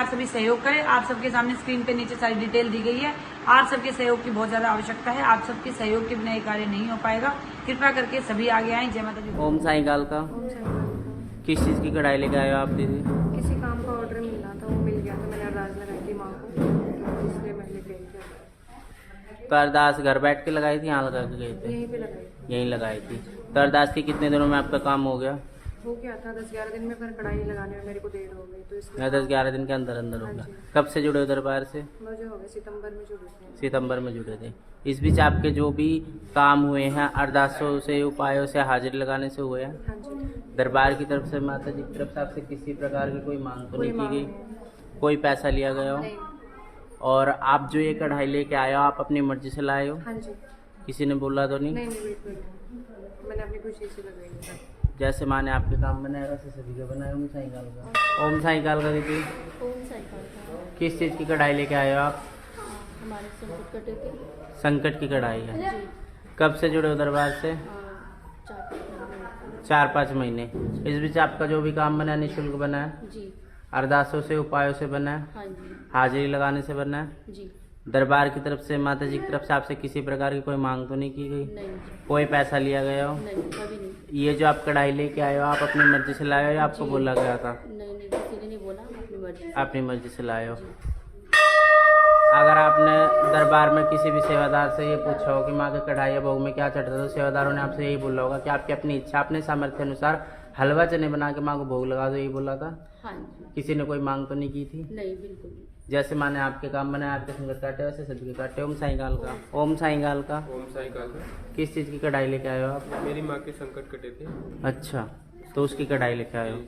आप सभी सहयोग करें। आप सबके सामने स्क्रीन पे नीचे सारी डिटेल दी गई है। आप सबके सहयोग की बहुत ज्यादा आवश्यकता है। आप सबके सहयोग के बिना ये कार्य नहीं हो पाएगा। कृपया करके सभी आगे आए। जय माता दी। ओम साईं काल का किस चीज़ की कढ़ाई लेके आए हो आप दीदी? किसी काम का ऑर्डर मिला था, वो मिल गया था। मैंने अरदास लगाई थी माँ को, तो इसलिए मैं लेके आई थी। तो अरदास घर बैठ के लगाई थी, यहाँ लगा के गए थे? यहीं पे लगाई यहीं लगाई थी। तो अरदास के कितने दिनों में आपका काम हो गया? हो गया था 10-11 दिन में, पर कढ़ाई लगाने में मेरे को देर हो गई, तो इसलिए 10-11 दिन के अंदर अंदर हाँ होगा। जी। कब से जुड़े हो दरबार से? मुझे हो गए सितंबर में जुड़े थे। सितंबर में जुड़े थे। इस बीच आपके जो भी काम हुए हैं अरदासों से, उपायों से, हाजिरी लगाने से हुए हैं? हाँ जी। दरबार की तरफ से, माता जी की तरफ से आपसे किसी प्रकार की कोई मांग तो नहीं कोई की गई? मांग कोई पैसा लिया गया हो? नहीं। और आप जो ये कढ़ाई लेके आए हो, आप अपनी मर्जी से लाए हो? हाँ जी। किसी ने बोला तो नहीं? नहीं बिल्कुल, मैंने अपनी खुशी से लगाई है। जैसे माँ ने आपके काम बनाया वैसे सभी का बनाया। ओम साईं काल का। ओम साईं काल का दीदी, ओम साईं काल का। किस चीज़ की कढ़ाई लेके आए हो आप? हमारे संकट कटे थे संकट की कढ़ाई है। जी। कब से जुड़े हो दरबार से? 4-5 महीने। इस बीच आपका जो भी काम बना है निःशुल्क बना है? जी। अरदासों से, उपायों से बना है? हाँ जी। हाजिरी लगाने से बना है? जी। दरबार की तरफ से, माता जी की तरफ से आपसे किसी प्रकार की कोई मांग तो नहीं की गई? नहीं जी। कोई पैसा लिया गया हो? नहीं, कभी नहीं। ये जो आप कढ़ाई लेके आए हो, आप अपनी मर्जी से लाए हो या आपको जी। बोला गया था? नहीं नहीं, किसी ने नहीं बोला, हम अपनी मर्जी से। अपनी मर्जी से लाए हो। जी। अगर आपने दरबार में किसी भी सेवादार से ये पूछा हो कि माँ के कढ़ाई या भोग में क्या चढ़ता है, तो सेवादारों ने आपसे यही बोला होगा कि आपकी अपनी इच्छा, अपने सामर्थ्य अनुसार हलवा चने बना के माँ को भोग लगा दो, यही बोला था? हाँ जी। किसी ने कोई मांग तो नहीं की थी? नहीं, बिल्कुल नहीं। जैसे माँ ने आपके काम बनाए, आपके संगत काटे, वैसे सभी के काटे। ओम साईं काल का। ओम साईं काल का। ओम साईं काल का। किस चीज़ की कढ़ाई लेके आए हो आप? मेरी माँ के संकट कटे थे। अच्छा, तो उसकी कढ़ाई लेके आए हो।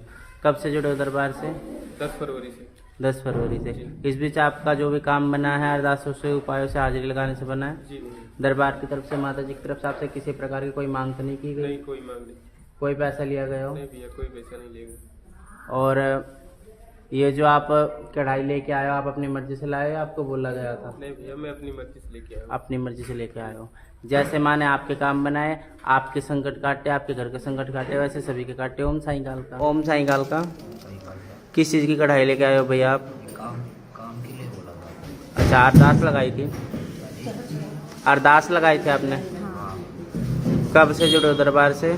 कब से जुड़े हो दरबार से? 10 फरवरी से। 10 फरवरी से। इस बीच आपका जो भी काम बना है अरदासों से, उपायों से, हाजिरी लगाने से बना है? जी नहीं। दरबार की तरफ से, माता जी की तरफ से आपसे किसी प्रकार की कोई मांग तो नहीं की गई? नहीं, कोई मांग नहीं। कोई पैसा लिया गया हो? नहीं भैया, कोई पैसा नहीं लेगा। और ये जो आप कढ़ाई लेके आए हो, आप अपनी मर्जी से लाए हो या आपको बोला गया था? नहीं भैया, मैं अपनी मर्जी से लेके आया हूँ। अपनी मर्जी से लेके आए हो। जैसे माँ ने आपके काम बनाए, आपके संकट काटे, आपके घर के संकट काटे, वैसे सभी के काटे। ओम साईं काल का। ओम साईं काल का। किस चीज़ की कढ़ाई लेके आए हो भैया आप? काम के लिए बोला था। अच्छा, अरदास लगाई थी? अरदास लगाई थी आपने? कब से जुड़े हो दरबार से?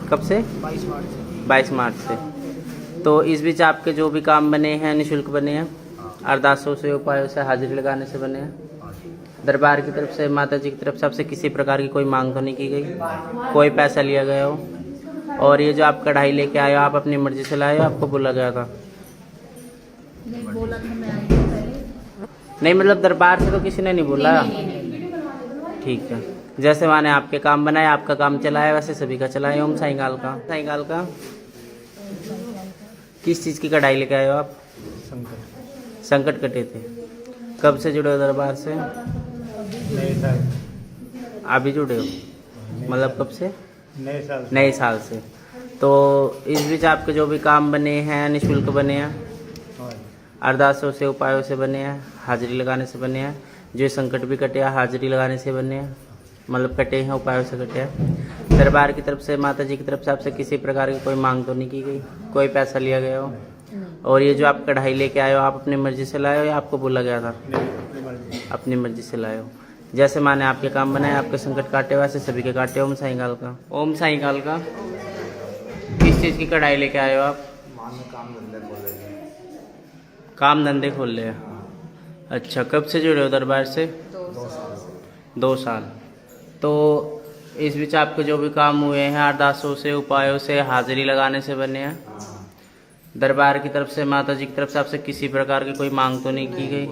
कब से? 22 मार्च से। तो इस बीच आपके जो भी काम बने हैं निःशुल्क बने हैं? अरदासों से, उपायों से, हाजिरी लगाने से बने हैं? दरबार की तरफ से, माता जी की तरफ से आपसे किसी प्रकार की कोई मांग तो नहीं की गई? कोई पैसा लिया गया हो? और ये जो आप कढ़ाई लेके आए हो, आप अपनी मर्जी से लाए हो, आपको बोला गया था? नहीं बोला था, मैं आई थी पहले। नहीं, मतलब दरबार से तो किसी ने नहीं बोला? ठीक है। जैसे माने आपके काम बनाए, आपका काम चलाया, वैसे सभी का चलाए। ओम साईं काल का। साईं काल का। किस चीज़ की कढ़ाई लेके आए हो आप? संकट कटे थे। कब से जुड़े हो दरबार से? अभी जुड़े हो? मतलब कब से? नए साल से। तो इस बीच आपके जो भी काम बने हैं निःशुल्क बने हैं? अरदासों से, उपायों से बने हैं, हाजिरी लगाने से बने हैं। जो संकट भी कटे हैं, हाजिरी लगाने से बने हैं, मतलब कटे हैं, उपायों से कटे हैं। दरबार की तरफ से, माता जी की तरफ से आपसे किसी प्रकार की कोई मांग तो नहीं की गई? कोई पैसा लिया गया हो? और ये जो आप कढ़ाई लेके आए हो, आप अपनी मर्जी से लाए हो या आपको बोला गया था? अपनी मर्जी से लाए हो। जैसे माँ ने आपके काम बनाए, आपके संकट काटे, वैसे सभी के काटे। ओम साईं काल का। ओम साईं काल का। किस चीज़ की कढ़ाई लेके आए हो आप? काम धंधे खोल ले। अच्छा, कब से जुड़े हो दरबार से? 2 साल। तो इस बीच आपके जो भी काम हुए हैं अरदासों से, उपायों से, हाजिरी लगाने से बने हैं? दरबार की तरफ से, माता जी की तरफ से आपसे किसी प्रकार की कोई मांग तो नहीं की गई?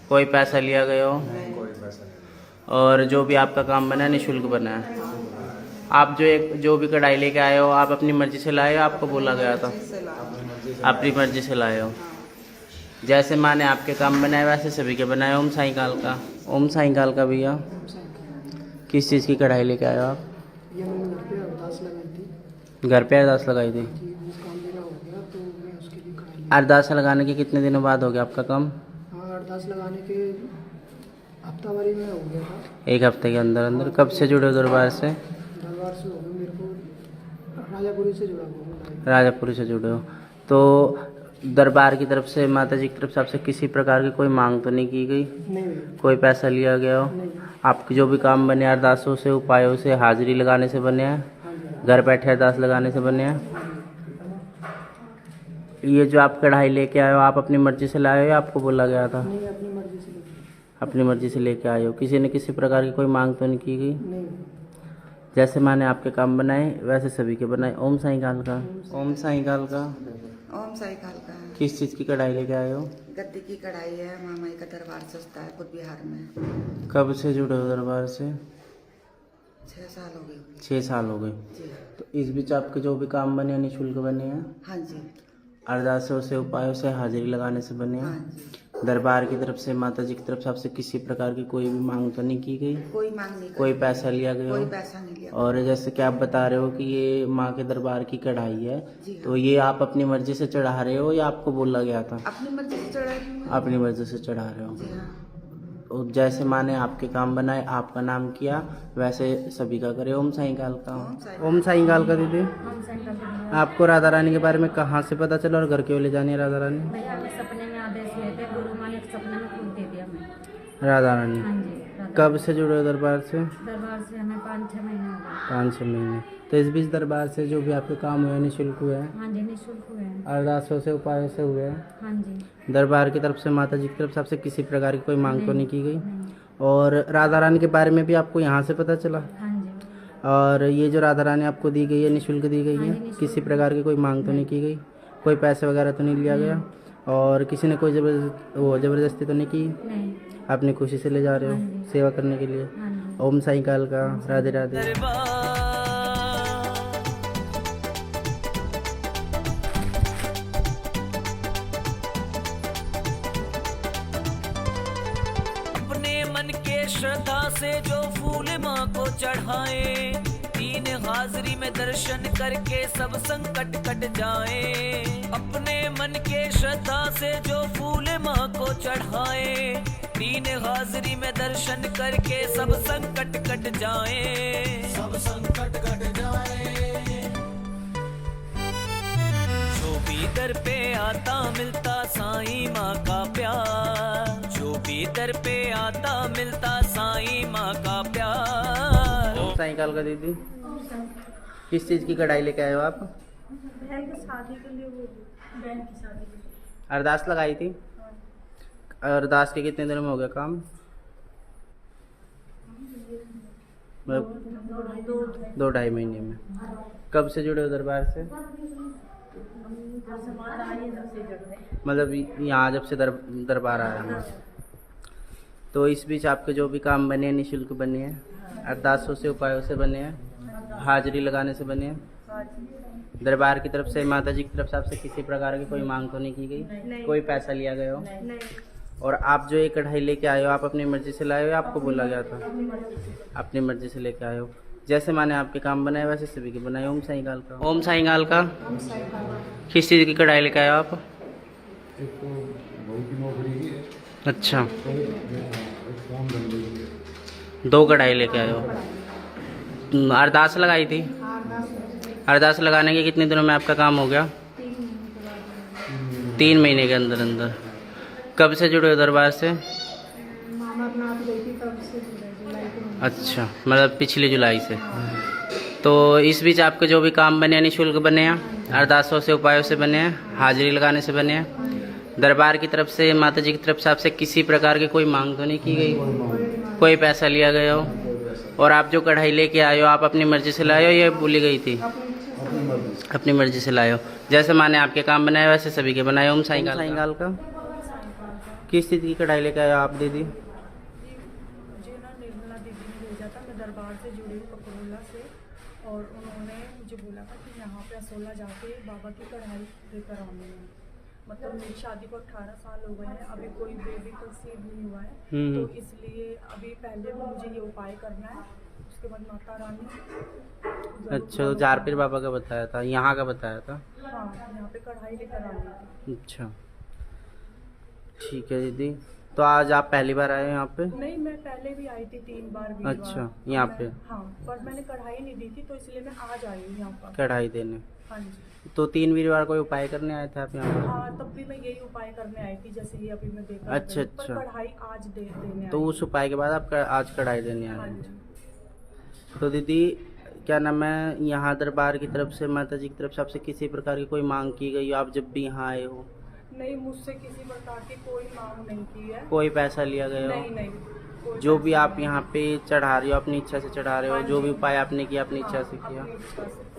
कोई पैसा लिया गया हो? और जो भी आपका काम बना है निःशुल्क बना है? आप जो भी कढ़ाई लेके आए हो, आप अपनी मर्जी से लाए हो, आपको बोला गया था? अपनी मर्जी से लाए हो। जैसे माँ ने आपके काम बनाए, वैसे सभी के बनाए। ओम साईं काल का। ओम साईं काल का। भैया किस चीज़ की कढ़ाई लेके आए हो आप? ये मैंने घर पे अरदास लगाई थी। घर पे अरदास लगाई थी? कि वो काम मेरा हो गया, तो मैं उसके लिए कढ़ाई अरदास लगाने के कितने दिनों बाद हो गया आपका काम? हाँ, अरदास लगाने के हफ्तावारी में हो गया था। 1 हफ्ते के अंदर अंदर। कब से जुड़े हो दरबार से? दरबार से हो गया, मेरे को राजापुरी से जुड़ा हुआ हूँ। राजापुरी से जुड़े हो। तो दरबार की तरफ से, माता जी की तरफ से आपसे किसी प्रकार की कोई मांग तो नहीं की गई? नहीं। कोई पैसा लिया गया हो? नहीं। आपके जो भी काम बने अरदासों से, उपायों से, हाजिरी लगाने से बने हैं, हाँ जी। घर बैठे अरदास लगाने से बने हैं? ये जो आप कढ़ाई लेके आए हो, आप अपनी मर्जी से लाए हो या आपको बोला गया था? नहीं, अपनी मर्जी से लेके। अपनी मर्जी से लेके आए हो, किसी ने किसी प्रकार की कोई मांग तो नहीं की गई? नहीं। जैसे मैंने आपके काम बनाए वैसे सभी के बनाए। ओम साईं काल का। ओम साईं काल का। ओम साई काल का है। किस चीज़ की कढ़ाई लेके आए हो? गद्दी की कढ़ाई है, मामाई का दरबार सस्ता है, कुछ बिहार में। कब से जुड़े हो दरबार से? 6 साल हो गए। 6 साल हो गए। जी। तो इस बीच आपके जो भी काम बने हैं निःशुल्क बने हैं? हाँ जी। अरदासों से, उपायों से, हाजिरी लगाने से बने हाँ हैं? जी। दरबार की तरफ से, माता जी की तरफ से आपसे किसी प्रकार की कोई भी मांग तो नहीं की गई? कोई मांग नहीं कोई करी। पैसा लिया गया कोई हो? पैसा नहीं लिया। और जैसे कि आप बता रहे हो कि ये माँ के दरबार की कढ़ाई है, जी हाँ। तो ये आप अपनी मर्जी से चढ़ा रहे हो या आपको बोला गया था? अपनी मर्जी से चढ़ा रही हूँ। अपनी मर्जी से चढ़ा रहे हो। जी हाँ। तो जैसे माँ ने आपके काम बनाए, आपका नाम किया, वैसे सभी का करे। ओम साईं काल का। ओम साईं। ओम साईं काल का। दीदी, आपको राधा रानी के बारे में कहाँ से पता चला और घर क्यों ले जानी है राधा रानी? भैया हमें सपने में आदेश लेते, गुरु माँ ने एक सपने में खुद दे दिया हमें। राधा रानी। हाँ जी, राधा। कब से जुड़े हो दरबार से? दरबार से हमें 5-6 महीने हो गए। 5-6 महीने। तो इस बीच दरबार से जो भी आपके काम हुए हैं निःशुल्क हुए हैं? हाँ जी, निःशुल्क हुए हैं। अरदासों से, उपायों से हुए हैं? हाँ जी। दरबार की तरफ से, माता जी की तरफ से आपसे किसी प्रकार की कोई मांग तो नहीं की गई? नहीं। और राधा रानी के बारे में भी आपको यहाँ से पता चला? हाँ जी। और ये जो राधा रानी आपको दी गई है, निःशुल्क दी गई हाँ है, जी, निःशुल्क। किसी प्रकार की कोई मांग तो नहीं की गई? कोई पैसे वगैरह तो नहीं लिया गया? और किसी ने कोई जबरदस्ती तो नहीं की? नहीं। अपनी खुशी से ले जा रहे हाँ हो जी। सेवा करने के लिए? हाँ जी। ओम साईं काल का। राधे राधे। अपने मन के श्रद्धा से जो फूल माँ को चढ़ाए, 3 हाजिरी में दर्शन करके सब संकट कट जाए। अपने मन के श्रद्धा से जो फूल माँ को चढ़ाए, 3 हाजिरी में दर्शन करके सब संकट कट जाए। सब संकट कट जाए। जो भी दर पे आता मिलता साईं माँ का प्यार, जो भी दर पे आता मिलता साईं माँ का प्यार। ओम साईं काल का। दीदी, किस चीज़ की कढ़ाई लेके आए हो आप? बहन की शादी के लिए, वो बहन की शादी के लिए। अरदास लगाई थी? अरदास के कितने दिनों में हो गया काम? मतलब 2-2.5 महीने में। कब से जुड़े हो दरबार से? मतलब यहाँ जब से दरबार आया हूँ। तो इस बीच आपके जो भी काम बने हैं निःशुल्क बने हैं, अरदासों से, उपायों से बने हैं, हाजिरी लगाने से बने हैं? दरबार की तरफ से, माता जी की तरफ से आपसे किसी प्रकार की कोई मांग तो नहीं की गई? कोई पैसा लिया गया हो? नहीं। और आप जो ये कढ़ाई लेके आए हो, आप अपनी मर्जी से लाए हो या आपको बोला गया था? अपनी मर्जी से लेके आए हो। जैसे मैंने आपके काम बनाए वैसे सभी के बनाए। ओम साईं काल का। ओम साईं काल का। किस चीज़ की कढ़ाई लेके आए हो आप? अच्छा, 2 कढ़ाई लेके आए हो। अरदास लगाई थी? अरदास लगाने के कितने दिनों में आपका काम हो गया? 3 महीने के अंदर अंदर। कब से जुड़े हो दरबार से? अच्छा, मतलब पिछली जुलाई से। तो इस बीच आपके जो भी काम बने हैं निःशुल्क बने हैं, अरदासों से, उपायों से बने हैं, हाजिरी लगाने से बने हैं? दरबार की तरफ से, माता जी की तरफ से आपसे किसी प्रकार की कोई मांग तो नहीं की गई? कोई पैसा लिया गया हो? और आप जो कढ़ाई लेके आए हो, आप अपनी मर्जी से लाए हो या बोली गई थी? अपनी मर्जी से लाए हो। जैसे मैंने आपके काम बनाए वैसे सभी के बनाए। ओम साईं काल का। किस चीज़ की कढ़ाई लेके आए हो आप दीदी? मुझे ना निर्मला दीदी ने भेजा था, मैं दरबार से जुड़ी हूँ कपरोला से, और उन्होंने मुझे बोला था कि यहाँ पे असोला जाके बाबा की कढ़ाई लेकर आनी है। मतलब मेरी शादी को 18 साल हो गए हैं, अभी कोई बेबी कंसीव नहीं हुआ है, तो इसलिए अभी पहले भी मुझे ये उपाय करना है, उसके बाद माता रानी। अच्छा, तो जारपीर बाबा का बताया था, यहाँ का बताया था? हाँ, यहाँ पे कढ़ाई लेकर आनी थी। अच्छा, ठीक है दीदी। तो आज आप पहली बार आए हैं यहाँ पे? नहीं, मैं पहले भी आई थी 3 बार। अच्छा, यहाँ पे? हाँ, पर मैंने कढ़ाई नहीं दी थी, तो इसलिए मैं आज आई हूँ यहाँ पर कढ़ाई देने। हाँ जी। तो 3 वीरवार कोई उपाय करने आए थे आप यहाँ पर? हाँ, तब भी मैं यही उपाय करने आई थी, जैसे ही अभी मैं देखा। अच्छा, पर अच्छा। कढ़ाई आज देने तो आई उस उपाय के बाद आप आज कढ़ाई देने आ हाँ रहे हैं। जी। तो दीदी क्या नाम है, यहाँ दरबार की तरफ से, माता जी की तरफ से आपसे किसी प्रकार की कोई मांग की गई हो आप जब भी यहाँ आए हो? नहीं, मुझसे किसी प्रकार की कोई मांग नहीं की है। कोई पैसा लिया गया नहीं हो? नहीं, कोई जो भी पैसा आप नहीं। यहाँ पे चढ़ा रहे हो अपनी इच्छा से चढ़ा रहे हो, हाँ जो भी जी। उपाय आपने किया अपनी इच्छा से हाँ, किया। अपनी इच्छा से।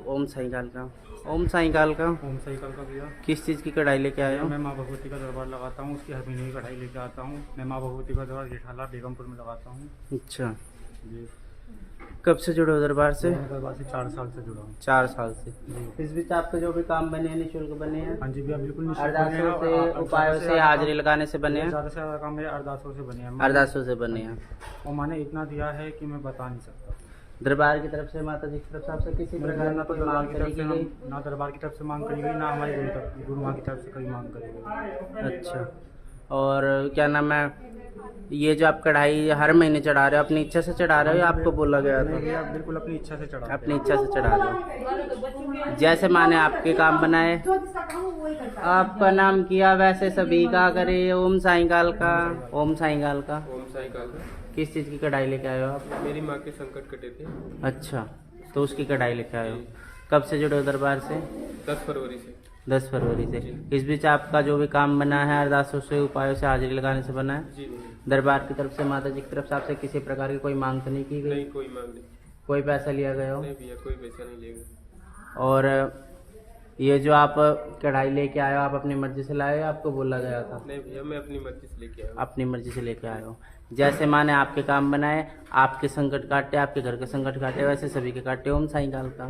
ओम साईं काल का, ओम साईं काल का। ओम साइकिल का भैया। किस चीज़ की कढ़ाई लेके आए हो? मैं माँ भगवती का दरबार लगाता हूँ, उसकी हर महीने की कढ़ाई लेके आता हूँ। मैं माँ भगवती का दरबार जेठाला बेगमपुर में लगाता हूँ अच्छा, जी। कब से जुड़े हो दरबार से? मैं दरबार से 4 साल से जुड़ा हूँ 4 साल से। जी। इस बीच आपके जो भी काम बने हैं निःशुल्क बने हैं? हाँ जी भैया, बिल्कुल निःशुल्क बने हैं अरदासों और से, उपायों से, हाजिरी लगाने से बने हैं? ज़्यादा से ज़्यादा काम मेरे अरदासों से बने हैं। अरदासों से बने हैं। और मैंने इतना दिया है कि मैं बता नहीं सकता। दरबार की तरफ से, माता जी की तरफ से आपसे किसी प्रकार ना की तो कोई दरबार मांग की करी तरफ से गई? ना दरबार की तरफ से मांग करी गई, ना हमारी गुरु माँ की तरफ से कोई मांग करी गई। अच्छा, और क्या नाम है, ये जो आप कढ़ाई हर महीने चढ़ा रहे हो अपनी इच्छा से चढ़ा रहे हो या आपको बोला गया नहीं था? भैया, बिल्कुल अपनी इच्छा से चढ़ा। अपनी इच्छा से चढ़ा रहे हो। जैसे माने आपके काम बनाए, आपका नाम किया, वैसे सभी का करे। ओम साईं काल का, ओम साईं काल का। ओम साईं काल का। किस चीज़ की कढ़ाई लेके आए हो आप? मेरी माँ के संकट कटे थे। अच्छा, तो उसकी कढ़ाई लेके आए हो। कब से जुड़े हो दरबार से? 10 फरवरी से। 10 फरवरी से। इस बीच आपका जो भी काम बना है अरदासों से, उपायों से, हाजिरी लगाने से बना है? जी नहीं। दरबार की तरफ से, माता जी की तरफ से आपसे किसी प्रकार की कोई मांग तो नहीं की गई? नहीं, कोई मांग नहीं। कोई पैसा लिया गया हो? नहीं भैया, कोई पैसा नहीं लेगा। और ये जो आप कढ़ाई लेके आए हो, आप अपनी मर्जी से लाए हो या आपको बोला गया था? नहीं भैया, मैं अपनी मर्जी से लेके आया हूँ। अपनी मर्जी से लेके आए हो। जैसे माने आपके काम बनाए, आपके संकट काटे, आपके घर के संकट काटे, वैसे सभी के काटे। ओम साईं काल का।